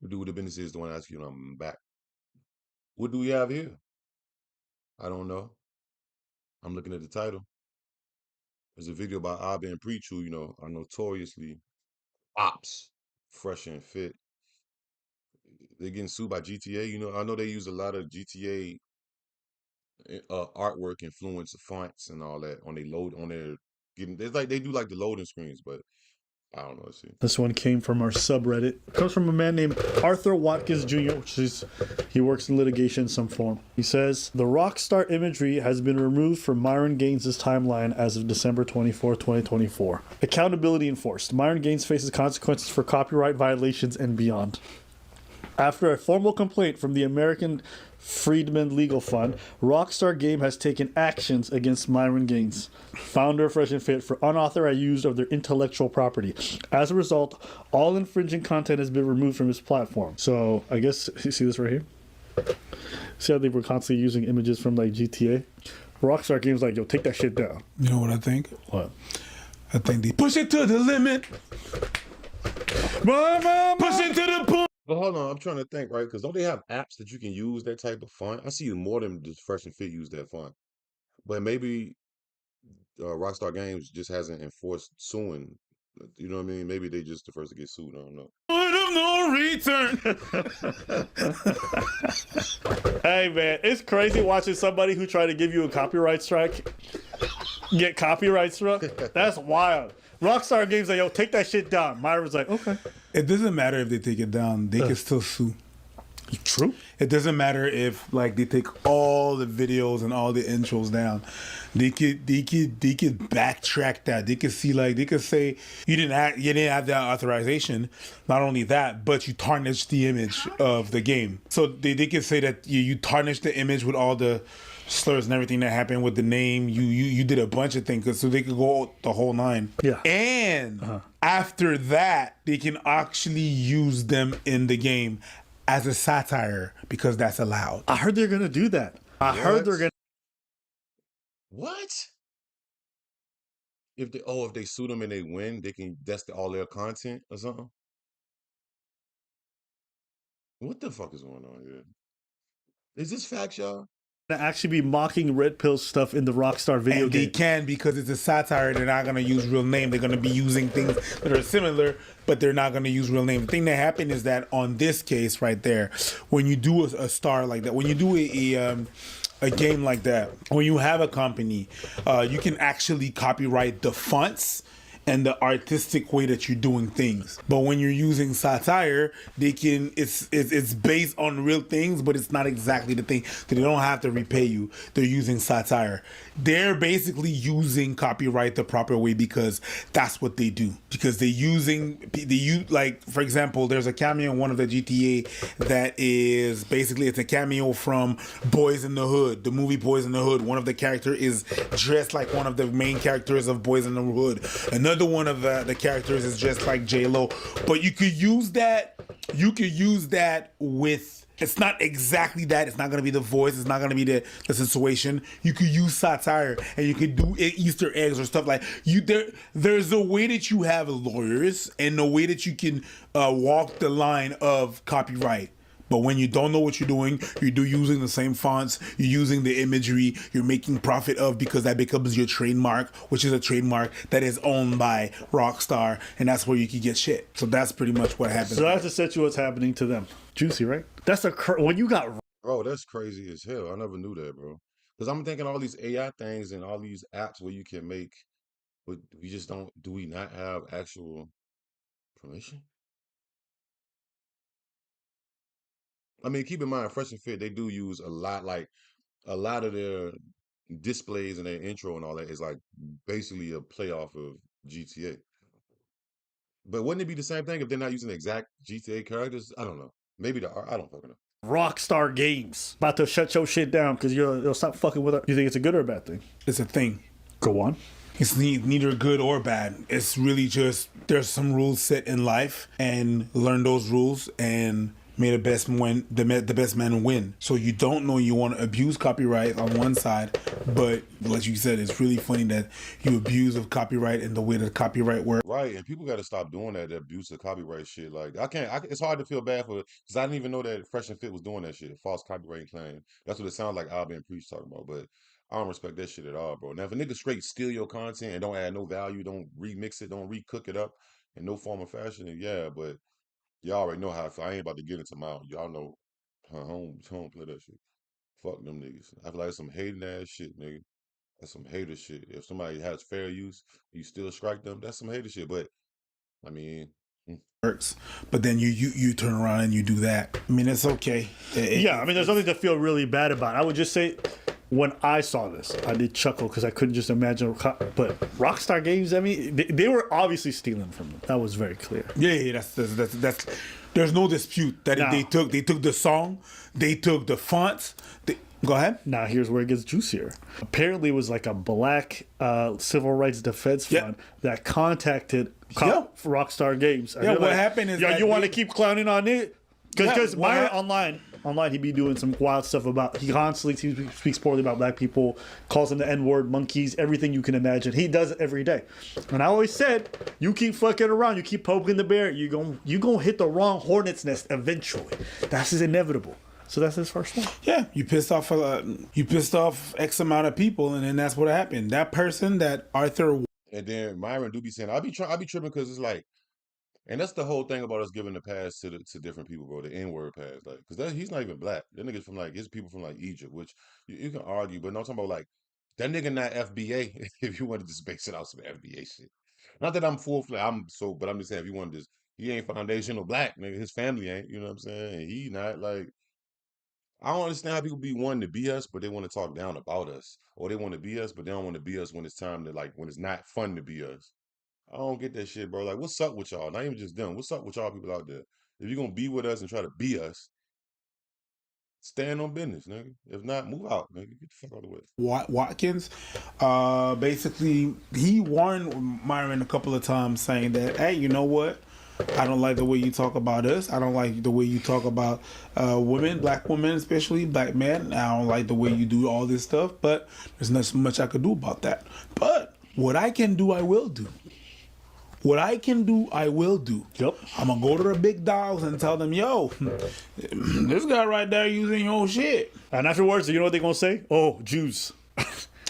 The dude with the business is the one asking you, and I'm back. What do we have here? I don't know. I'm looking at the title. There's a video by Abba and Preach, who, are notoriously ops, fresh and fit. They're getting sued by GTA. I know they use a lot of GTA artwork, influence, fonts, and all that on their getting. It's like they do like the loading screens, but I don't know. Let's see. This one came from our subreddit. It comes from a man named Arthur Watkins Jr., which is, he works in litigation in some form. He says, the Rockstar imagery has been removed from Myron Gaines' timeline as of December 24, 2024. Accountability enforced. Myron Gaines faces consequences for copyright violations and beyond. After a formal complaint from the American Freedmen Legal Fund, Rockstar Game has taken actions against Myron Gaines, founder of Fresh and Fit, for unauthorized use of their intellectual property. As a result, all infringing content has been removed from his platform. So, I guess, you see this right here? See how they were constantly using images from, like, GTA? Rockstar Game's like, yo, take that shit down. You know what I think? What? I think they push it to the limit. Push it to the point. But hold on, I'm trying to think, right? Because don't they have apps that you can use that type of font? I see more than just Fresh and Fit use that font. But maybe Rockstar Games just hasn't enforced suing. You know what I mean? Maybe they just the first to get sued. I don't know. Point of no return. Hey, man, it's crazy watching somebody who tried to give you a copyright strike get copyright struck. That's wild. Rockstar Games like, yo, take that shit down. Myron's like, okay. It doesn't matter if they take it down; they can still sue. True. It doesn't matter if like they take all the videos and all the intros down. They could backtrack that. They could see they could say you didn't have that authorization. Not only that, but you tarnished the image of the game. So they could say that you tarnished the image with all the slurs and everything that happened with the name. You did a bunch of things, so they could go the whole nine. Yeah. And after that, they can actually use them in the game as a satire because that's allowed. I heard they're gonna do that. I heard they're gonna. What? If they sue them and they win, they can all their content or something. What the fuck is going on here? Is this facts, y'all? Actually be mocking Red Pill stuff in the Rockstar video And game. they can because it's a satire. They're not going to use real name. They're going to be using things that are similar, but they're not going to use real name. The thing that happened is that on this case right there, when you do a star like that, when you do a game like that, when you have a company, you can actually copyright the fonts and the artistic way that you're doing things. But when you're using satire, it's based on real things, but it's not exactly the thing. So they don't have to repay you. They're using satire. They're basically using copyright the proper way because that's what they do. Because they use like, for example, there's a cameo in one of the GTA that is basically, it's a cameo from Boys in the Hood, the movie Boys in the Hood. One of the characters is dressed like one of the main characters of Boys in the Hood. Another one of the characters is just like J-Lo. But you could use that with, it's not exactly that. It's not going to be the voice. It's not going to be the situation. You could use satire and you could do Easter eggs or stuff like there's a way that you have lawyers and a way that you can walk the line of copyright. But when you don't know what you're doing, you're using the same fonts, you're using the imagery, you're making profit of, because that becomes your trademark, which is a trademark that is owned by Rockstar, and that's where you can get shit. So that's pretty much what happens. So that's essentially what's happening to them. Juicy, right? That's when you got. Bro, that's crazy as hell. I never knew that, bro. Because I'm thinking all these AI things and all these apps where you can make, but we just don't. Do we not have actual permission? I mean, keep in mind, Fresh and Fit, they do use a lot of their displays and their intro and all that is like basically a play off of GTA. But wouldn't it be the same thing if they're not using the exact GTA characters? I don't know. Maybe I don't fucking know. Rockstar Games about to shut your shit down because you'll stop fucking with it. You think it's a good or a bad thing? It's a thing. Go on. It's neither good or bad. It's really just there's some rules set in life, and learn those rules and may the best man win. So you don't know you want to abuse copyright on one side, but like you said, it's really funny that you abuse of copyright in the way that copyright works. Right, and people got to stop doing that abuse of copyright shit. Like, it's hard to feel bad for it because I didn't even know that Fresh and Fit was doing that shit. False copyright claim. That's what it sounds like I've been preached talking about, but I don't respect that shit at all, bro. Now, if a nigga straight steal your content and don't add no value, don't remix it, don't recook it up in no form or fashion, then yeah, but y'all already know how I feel. I ain't about to get into my, y'all know, home play that shit. Fuck them niggas. I feel like it's some hating ass shit, nigga. That's some hater shit. If somebody has fair use, you still strike them. That's some hater shit. But I mean, Works, but then you turn around and you do that. I mean, it's okay. Yeah, I mean, there's nothing to feel really bad about. I would just say, when I saw this, I did chuckle because I couldn't just imagine. But Rockstar Games, I mean, they were obviously stealing from them. That was very clear. Yeah, that's. There's no dispute that No. they took the song, they took the fonts. Go ahead. Now here's where it gets juicier. Apparently, it was like a black civil rights defense fund that contacted Rockstar Games. Yeah, what happened is that you want to keep clowning on it because what Myron hap- online he be doing some wild stuff about. He constantly speaks poorly about black people, calls them the N-word, monkeys, everything you can imagine. He does it every day. And I always said, you keep fucking around, you keep poking the bear, you gonna hit the wrong hornet's nest eventually. That's inevitable. So that's his first one. Yeah, you pissed off X amount of people, and then that's what happened. That person that Arthur. and then Myron do be saying, I be tripping because it's like, and that's the whole thing about us giving the pass to different people, bro. The N-word pass, like, because he's not even black. That nigga's from like his people from like Egypt, which you can argue, but no, I'm talking about like that nigga not FBA. If you wanted to just base it out some FBA shit, not that I'm full flat. But I'm just saying if you wanted to, he ain't foundational black, nigga. His family ain't. You know what I'm saying? And he not like. I don't understand how people be wanting to be us, but they want to talk down about us, or they want to be us, but they don't want to be us when it's time to like when it's not fun to be us. I don't get that shit, bro. Like, what's up with y'all? Not even just them. What's up with y'all people out there? If you're gonna be with us and try to be us, stand on business, nigga. If not, move out, nigga. Get the fuck out of the way. Watkins, basically, he warned Myron a couple of times saying that, hey, you know what? I don't like the way you talk about us. I don't like the way you talk about women, black women, especially black men. I don't like the way you do all this stuff, but there's not so much I could do about that. But what I can do, I will do. What I can do, I will do. Yep. I'm going to go to the big dogs and tell them, yo, this guy right there using your shit. And afterwards, you know what they're gonna say? Oh, Jews.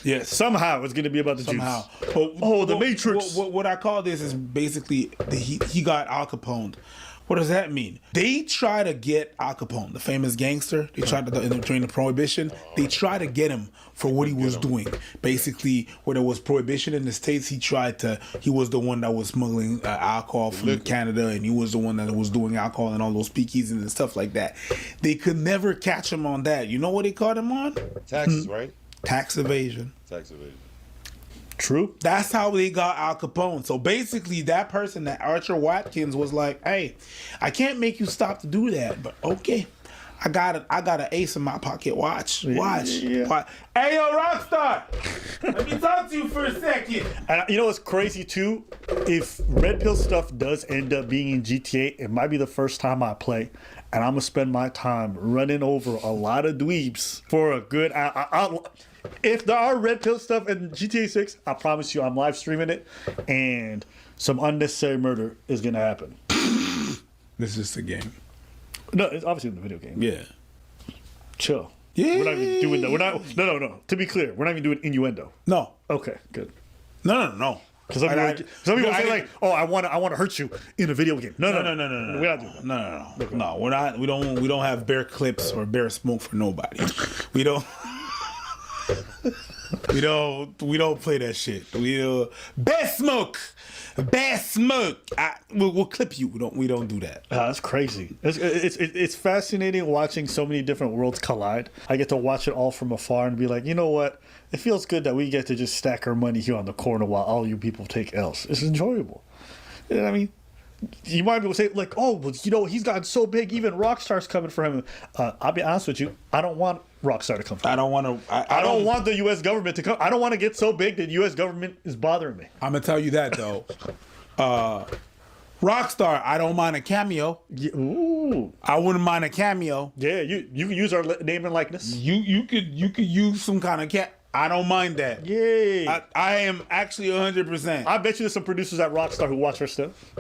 Yes. Somehow it's gonna be about the Somehow. Jews. But, the Matrix. What I call this is basically he got Al Capone. What does that mean? They try to get Al Capone, the famous gangster. They tried to during the Prohibition. They try to get him for what he was doing. Basically, when there was Prohibition in the States, he was the one that was smuggling alcohol from Canada, and he was the one that was doing alcohol and all those speakeasies and stuff like that. They could never catch him on that. You know what they caught him on? Taxes, right? Tax evasion. Tax evasion. True. That's how they got Al Capone. So basically, that person, that Archer Watkins, was like, "Hey, I can't make you stop to do that, but okay, I got an ace in my pocket. Watch. Yeah. Hey, yo, Rockstar, let me talk to you for a second. And you know what's crazy too? If Red Pill stuff does end up being in GTA, it might be the first time I play, and I'm gonna spend my time running over a lot of dweebs for a good. If there are Red Pill stuff in GTA 6, I promise you, I'm live streaming it, and some unnecessary murder is gonna happen. This is the game. No, it's obviously in the video game. Yeah. Chill. Yeah. We're not even doing that. We're not. No. To be clear, we're not even doing innuendo. No. Okay, good. No. Because some people say like, "Oh, I want to hurt you in a video game." No. We're not doing that. No. We're not. We don't have bear clips or bear smoke for nobody. We don't. We don't play that shit. Bear smoke. We'll clip you. We don't do that. That's crazy. It's fascinating watching so many different worlds collide. I get to watch it all from afar and be like, you know what? It feels good that we get to just stack our money here on the corner while all you people take L's. It's enjoyable. You know what I mean? You might be able to say like, oh, well, you know, he's gotten so big, even Rockstar's coming for him. I'll be honest with you, I don't want Rockstar to come for him. I don't want to. I don't want the U.S. government to come. I don't want to get so big that the U.S. government is bothering me. I'm gonna tell you that though. Rockstar, I don't mind a cameo. Yeah, ooh. I wouldn't mind a cameo. Yeah, you can use our name and likeness. You could use some kind of I don't mind that. Yay. I am actually 100%. I bet you there's some producers at Rockstar who watch our stuff.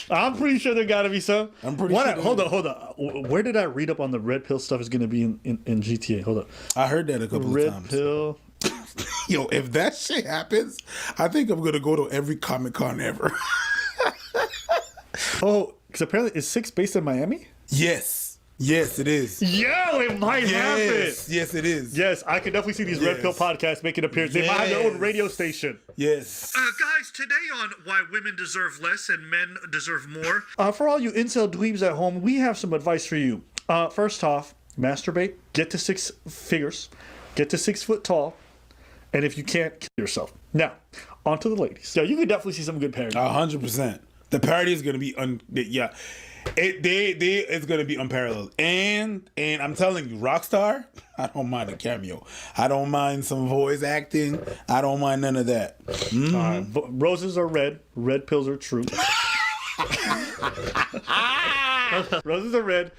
I'm pretty sure there gotta be some. I'm pretty sure. Hold on. Where did I read up on the red pill stuff is gonna be in GTA? Hold up. I heard that a couple of times. Red pill. Yo, if that shit happens, I think I'm gonna go to every Comic-Con ever. Oh, because apparently is 6 based in Miami? Yes, it is. Yo, it might happen. Yes, it is. Yes, I could definitely see these Red Pill podcasts making appearances. They might have their own radio station. Yes. Guys, today on Why Women Deserve Less and Men Deserve More. For all you incel dweebs at home, we have some advice for you. First off, masturbate, get to 6 figures, get to 6 foot tall, and if you can't, kill yourself. Now, on to the ladies. Yeah, you could definitely see some good parody. 100%. The parody is gonna be it's gonna be unparalleled. And I'm telling you, Rockstar, I don't mind a cameo. I don't mind some voice acting. I don't mind none of that. Roses are red. Red pills are true. Roses are red.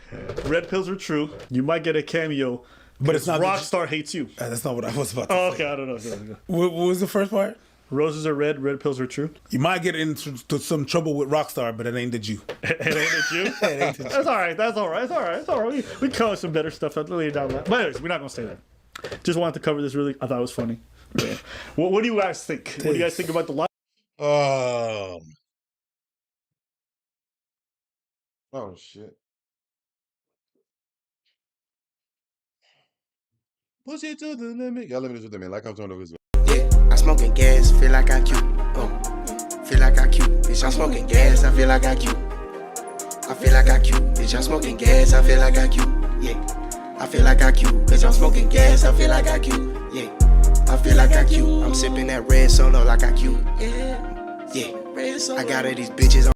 Red pills are true. You might get a cameo, but it's not. Rockstar hates you. That's not what I was about to say. Okay, I don't know. What was the first part? Roses are red. Red pills are true. You might get into some trouble with Rockstar, but it ain't the Jew. It ain't the Jew? It ain't the Jew. That's all right. That's all right. It's all right. It's all right. We cover some better stuff later down the line. But anyways, we're not going to say that. Just wanted to cover this really. I thought it was funny. Yeah. What do you guys think? What do you guys think about the live? Oh shit. Push it to the limit. Y'all let me do the man. Like I'm talking over his. Yeah, I'm smoking gas, feel like I cute. Feel like I cute. Bitch, I'm smoking gas, I feel like I cute. I feel like I cute. Bitch, I'm smoking gas, I feel like I cute. Yeah, I feel like I cute. Bitch, I'm smoking gas, I feel like I cute. Yeah, I feel like I cute. I'm sipping that red solo like I cute. Yeah, red solo. I got all these bitches on.